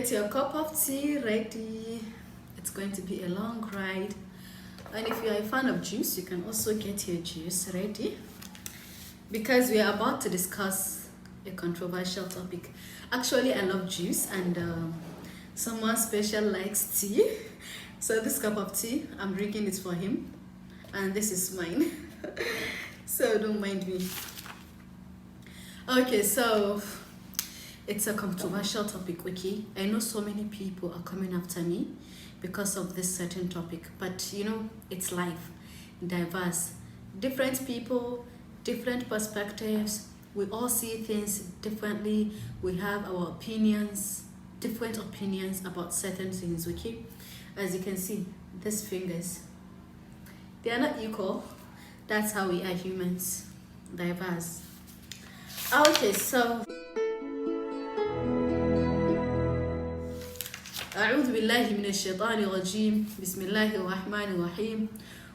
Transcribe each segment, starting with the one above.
Get your cup of tea ready. It's going to be a long ride. And if you are a fan of juice, you can also get your juice ready, because we are about to discuss a controversial topic. Actually, I love juice, and someone special likes tea. So this cup of tea, I'm drinking it for him, and this is mine. So don't mind me. Okay, so it's a controversial topic, okay? I know so many people are coming after me because of this certain topic, but you know, it's life, diverse, different people, different perspectives. We all see things differently. We have our opinions, different opinions about certain things, okay? As you can see, these fingers, they are not equal. That's how we are humans, diverse. Okay, so أعوذ بالله من الشيطان الرجيم بسم الله الرحمن الرحيم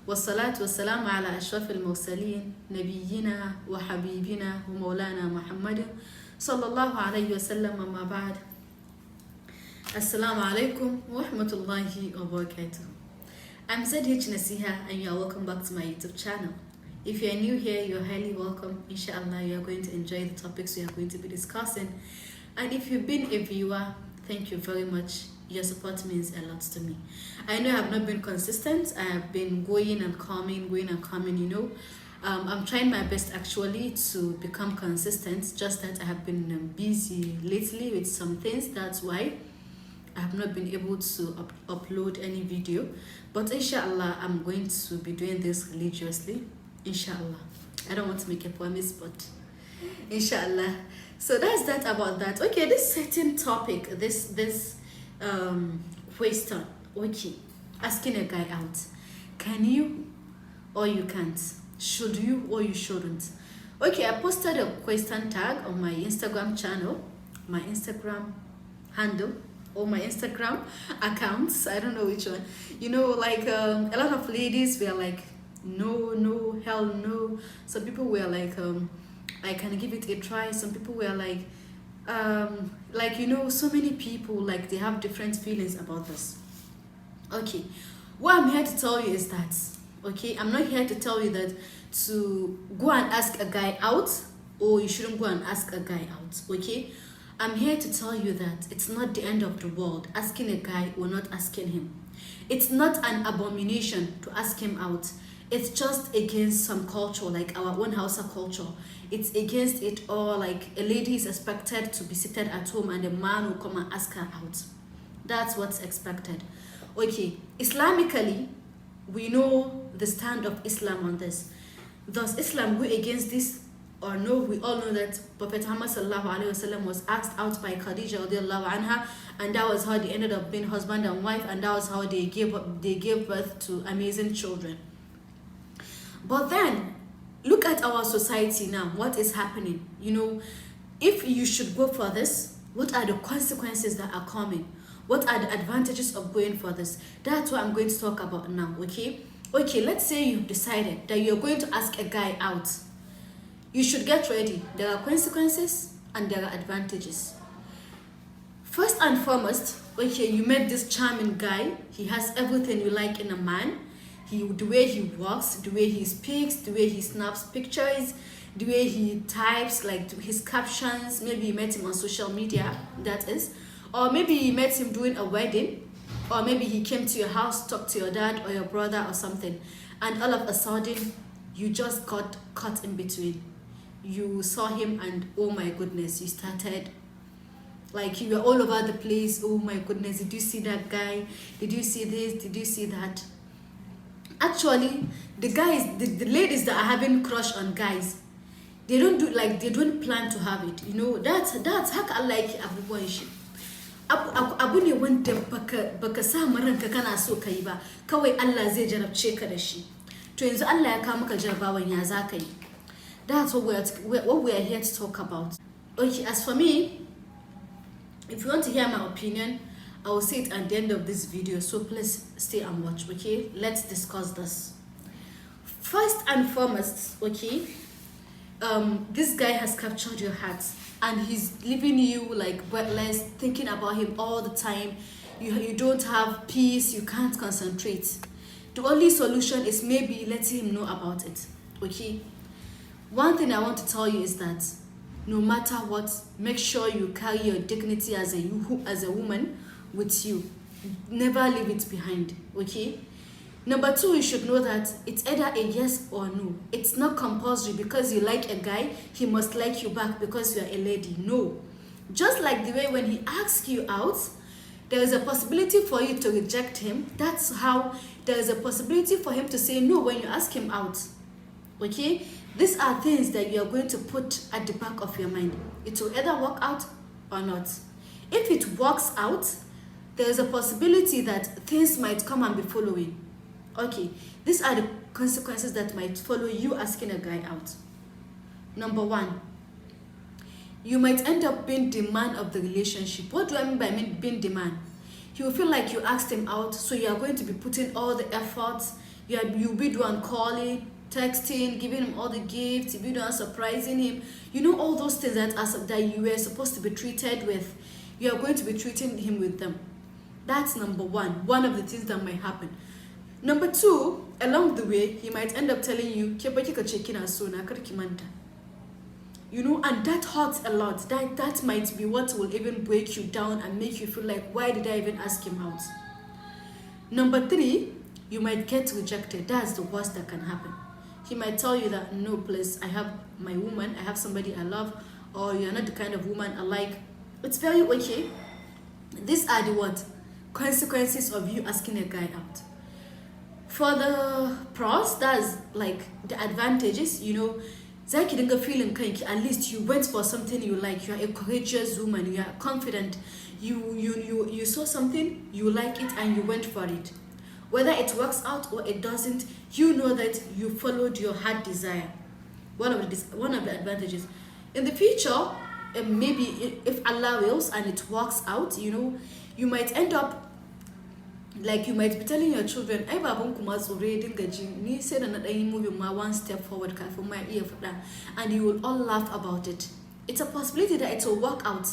والصلاة والسلام على أشرف المرسلين نبينا وحبيبنا ومولانا محمد صلى الله عليه وسلم أما بعد السلام عليكم ورحمة الله وبركاته. I'm ZH Nasiha, and you are welcome back to my YouTube channel. If you are new here, you're highly welcome. Inshallah, you are going to enjoy the topics we are going to be discussing. And if you've been a viewer, thank you very much. Your support means a lot to me. I know I have not been consistent. I have been going and coming, you know. I'm trying my best actually to become consistent, just that I have been busy lately with some things. That's why I have not been able to upload any video. But inshallah, I'm going to be doing this religiously. Inshallah. I don't want to make a promise, but inshallah. So that's that about that. Okay, this certain topic, this question, okay, asking a guy out, can you or you can't, should you or you shouldn't? Okay, I posted a question tag on my Instagram channel, my Instagram handle, or my Instagram accounts, I don't know which one. You know, like a lot of ladies were like, no, hell no. Some people were like, I can give it a try. Some people were like you know, so many people, like, they have different feelings about this. Okay, what I'm here to tell you is that, okay, I'm not here to tell you that to go and ask a guy out, or you shouldn't go and ask a guy out, okay? I'm here to tell you that it's not the end of the world asking a guy or not asking him. It's not an abomination to ask him out. It's just against some culture, like our own Hausa culture. It's against it all. Like, a lady is expected to be seated at home and a man will come and ask her out. That's what's expected. Okay, Islamically, we know the stand of Islam on this. Does Islam go against this or no? We all know that Prophet Muhammad was asked out by Khadija radiallahu anha, and that was how they ended up being husband and wife, and that was how they gave birth to amazing children. But then, look at our society now. What is happening? You know, if you should go for this, what are the consequences that are coming? What are the advantages of going for this? That's what I'm going to talk about now, okay? Okay, let's say you've decided that you're going to ask a guy out. You should get ready. There are consequences and there are advantages. First and foremost, okay, you met this charming guy. He has everything you like in a man. The way he walks, the way he speaks, the way he snaps pictures, the way he types, like his captions. Maybe you met him on social media, that is. Or maybe you met him doing a wedding. Or maybe he came to your house, talked to your dad or your brother or something. And all of a sudden, you just got caught in between. You saw him and oh my goodness, you started, like, you were all over the place. Oh my goodness, did you see that guy? Did you see this? Did you see that? Actually, the guys, the ladies that are having crush on guys, they don't plan to have it. You know, that's how I like abubuwan shi. Abu ne wanda baka sa maranka kana so kai ba, kawai Allah zai jarabce ka da shi. To yanzu Allah ya kawo maka jarabawan, ya za ka yi? That's what we are here to talk about. Okay, as for me, if you want to hear my opinion, I will say it at the end of this video, so please stay and watch, okay? Let's discuss this. First and foremost, okay, this guy has captured your heart and he's leaving you like breathless, thinking about him all the time. You don't have peace, you can't concentrate. The only solution is maybe letting him know about it. Okay? One thing I want to tell you is that no matter what, make sure you carry your dignity as a woman with you. Never leave it behind. Okay? Number two, you should know that it's either a yes or no. It's not compulsory because you like a guy, he must like you back because you're a lady. No. Just like the way when he asks you out, there is a possibility for you to reject him. That's how there is a possibility for him to say no when you ask him out. Okay? These are things that you are going to put at the back of your mind. It will either work out or not. If it works out, there is a possibility that things might come and be following. Okay, these are the consequences that might follow you asking a guy out. Number one, you might end up being the man of the relationship. What do I mean by being the man? He will feel like you asked him out, so you are going to be putting all the efforts. You'll be the one calling, texting, giving him all the gifts, you'll be the one surprising him. You know all those things that you were supposed to be treated with. You are going to be treating him with them. That's number one of the things that might happen. Number two, along the way, he might end up telling you, you know, and that hurts a lot. That might be what will even break you down and make you feel like, why did I even ask him out? Number three, you might get rejected. That's the worst that can happen. He might tell you that, no, please, I have my woman, I have somebody I love, or you're not the kind of woman I like. It's very okay. These are the what? Consequences of you asking a guy out. For the pros, that's like the advantages, you know, zaki dinga feeling kanki, at least you went for something you like, you are a courageous woman, you are confident, you saw something, you like it and you went for it. Whether it works out or it doesn't, you know that you followed your heart desire. One of the advantages. In the future, maybe if Allah wills and it works out, you know, you might end up like you might be telling your children, I babun kuma tsore dinga ji ni sai da na dan yi moving ma one step forward kafin ma iya fada, and you will all laugh about it. It's a possibility that it will work out.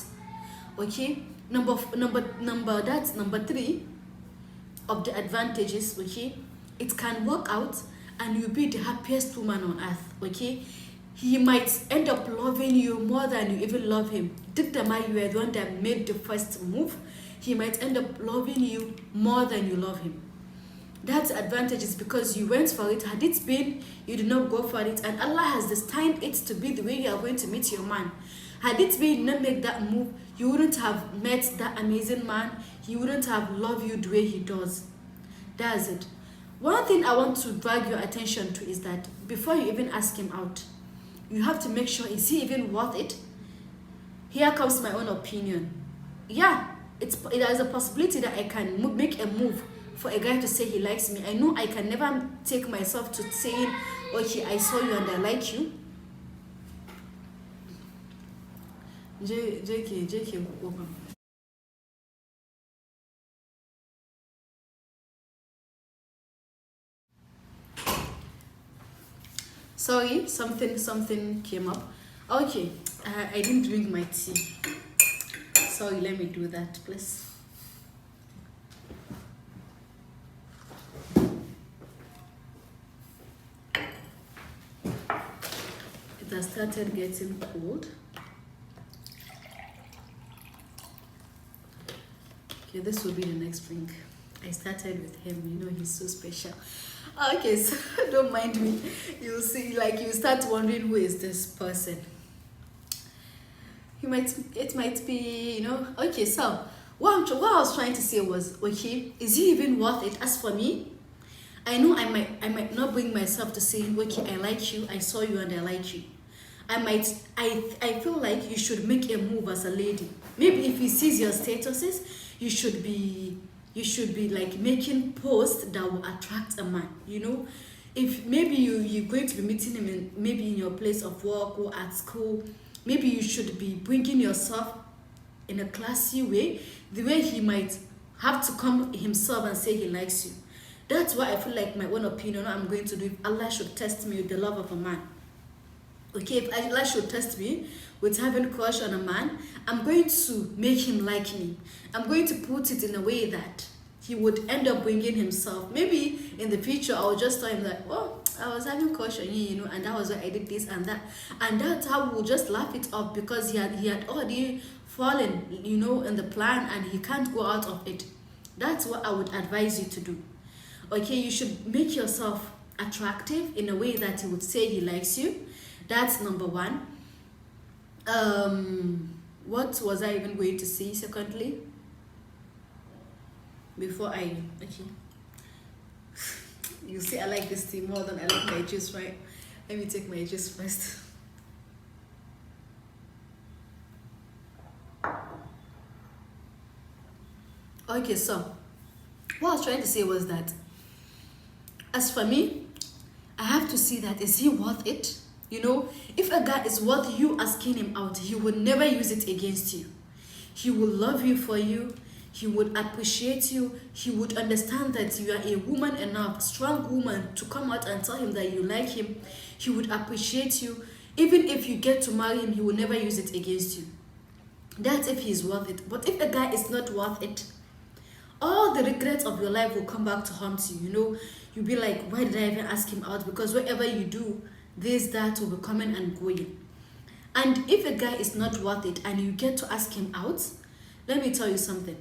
Okay? Number three of the advantages, okay? It can work out and you'll be the happiest woman on earth, okay? He might end up loving you more than you even love him. Did the man you were the one that made the first move, he might end up loving you more than you love him. That's advantages because you went for it. Had it been you did not go for it and Allah has destined it to be the way you are going to meet your man, had it been not make that move, you wouldn't have met that amazing man. He wouldn't have loved you the way he does. That's it. One thing I want to drag your attention to is that before you even ask him out, you have to make sure, is he even worth it? Here comes my own opinion. Yeah, there's a possibility that I can make a move for a guy to say he likes me. I know I can never take myself to saying, okay, I saw you and I like you. JK, open. Sorry, something came up. Okay, I didn't drink my tea. Sorry, let me do that, please. It has started getting cold. Okay, this will be the next drink. I started with him, you know, he's so special. Okay, so don't mind me. You'll see, like, you start wondering who is this person. It might be, you know. Okay, so what I was trying to say was, okay, is he even worth it? As for me, I know I might not bring myself to saying, okay, I like you, I saw you and I like you. I feel like you should make a move as a lady. Maybe if he sees your statuses, you should be like making posts that will attract a man, you know. If maybe you're going to be meeting him in your place of work or at school, maybe you should be bringing yourself in a classy way, the way he might have to come himself and say he likes you. That's why I feel like my own opinion I'm going to do if Allah should test me with the love of a man. Okay, if Allah should test me with having a crush on a man, I'm going to make him like me. I'm going to put it in a way that he would end up bringing himself. Maybe in the future, I'll just tell him that, oh, I was having a crush on you, and that was why I did this and that. And that's how we'll just laugh it off, because he had already fallen, in the plan, and he can't go out of it. That's what I would advise you to do. Okay, you should make yourself attractive in a way that he would say he likes you. That's number one. What was I even going to say secondly? Before I, okay. You see, I like this tea more than I like my juice, right? Let me take my juice first. Okay, so what I was trying to say was that, as for me, I have to see that, is he worth it? If a guy is worth you asking him out, he would never use it against you. He will love you for you. He would appreciate you. He would understand that you are a woman enough, strong woman, to come out and tell him that you like him. He would appreciate you. Even if you get to marry him, he will never use it against you. That's if he's worth it. But if a guy is not worth it, all the regrets of your life will come back to haunt you. You'll be like, why did I even ask him out? Because whatever you do, that will be coming and going. And if a guy is not worth it and you get to ask him out, let me tell you something.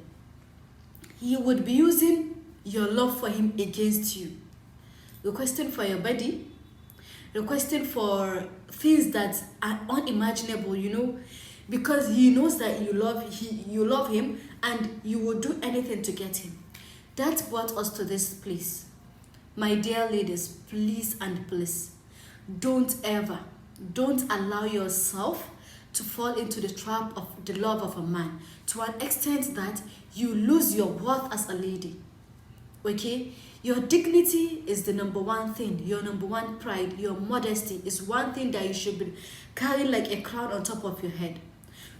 He would be using your love for him against you. Requesting for your body, requesting for things that are unimaginable, because he knows that you love him, and you will do anything to get him. That brought us to this place. My dear ladies, please and please, don't allow yourself to fall into the trap of the love of a man to an extent that you lose your worth as a lady. Okay? Your dignity is the number one thing. Your number one pride, your modesty is one thing that you should be carrying like a crown on top of your head.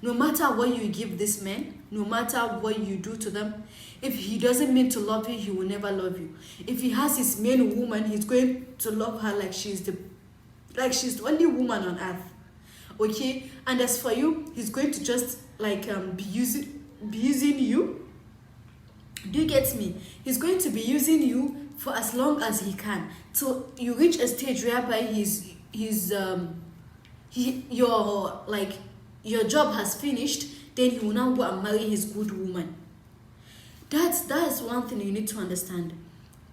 No matter what you give this man, no matter what you do to them, if he doesn't mean to love you, he will never love you. If he has his main woman, he's going to love her like she's the only woman on earth. Okay? And as for you, he's going to just be using you. Do you get me? He's going to be using you for as long as he can, till you reach a stage whereby your job has finished. Then he will now go and marry his good woman. That's one thing you need to understand.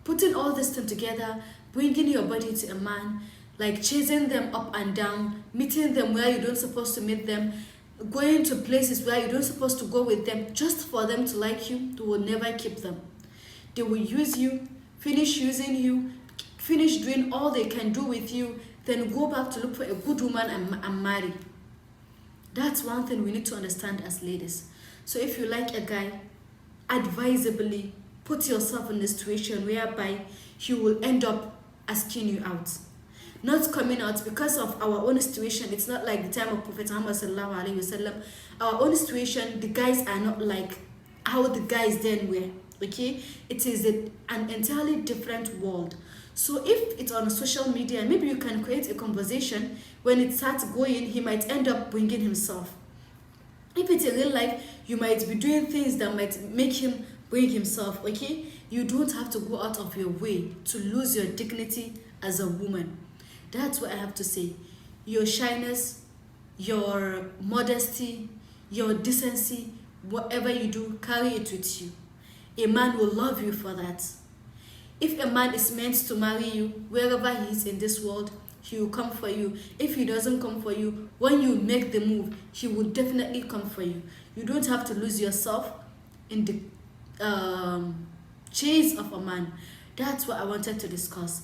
Putting all this thing together, bringing your body to a man, chasing them up and down, meeting them where you don't supposed to meet them, going to places where you don't supposed to go with them, just for them to like you, they will never keep them. They will use you, finish using you, finish doing all they can do with you, then go back to look for a good woman and marry. That's one thing we need to understand as ladies. So if you like a guy, advisably put yourself in a situation whereby he will end up asking you out. Not coming out because of our own situation. It's not like the time of Prophet Muhammad sallallahu alaihi wasallam. Our own situation, the guys are not like how the guys then were. Okay, it is an entirely different world. So if it's on social media, maybe you can create a conversation. When it starts going, he might end up bringing himself. If it's in real life, you might be doing things that might make him bring himself. Okay, you don't have to go out of your way to lose your dignity as a woman. That's what I have to say. Your shyness, your modesty, your decency, whatever you do, carry it with you. A man will love you for that. If a man is meant to marry you, wherever he is in this world, he will come for you. If he doesn't come for you, when you make the move, he will definitely come for you. You don't have to lose yourself in the chase of a man. That's what I wanted to discuss.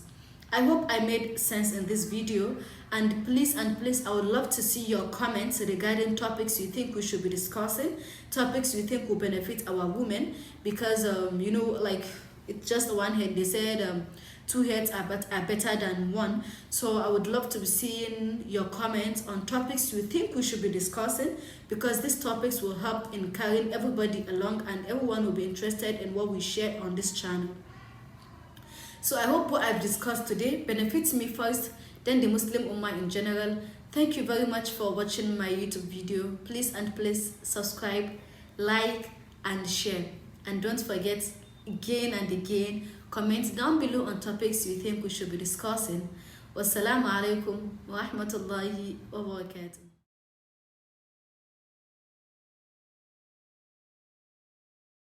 I hope I made sense in this video, and please, I would love to see your comments regarding topics you think we should be discussing, topics you think will benefit our women, because it's just one head. They said two heads are better than one. So I would love to be seeing your comments on topics you think we should be discussing, because these topics will help in carrying everybody along, and everyone will be interested in what we share on this channel. So I hope what I've discussed today benefits me first, then the Muslim Ummah in general. Thank you very much for watching my YouTube video. Please and please subscribe, like and share. And don't forget, again and again, comment down below on topics you think we should be discussing. Wassalamu alaikum wa rahmatullahi wa barakatuh.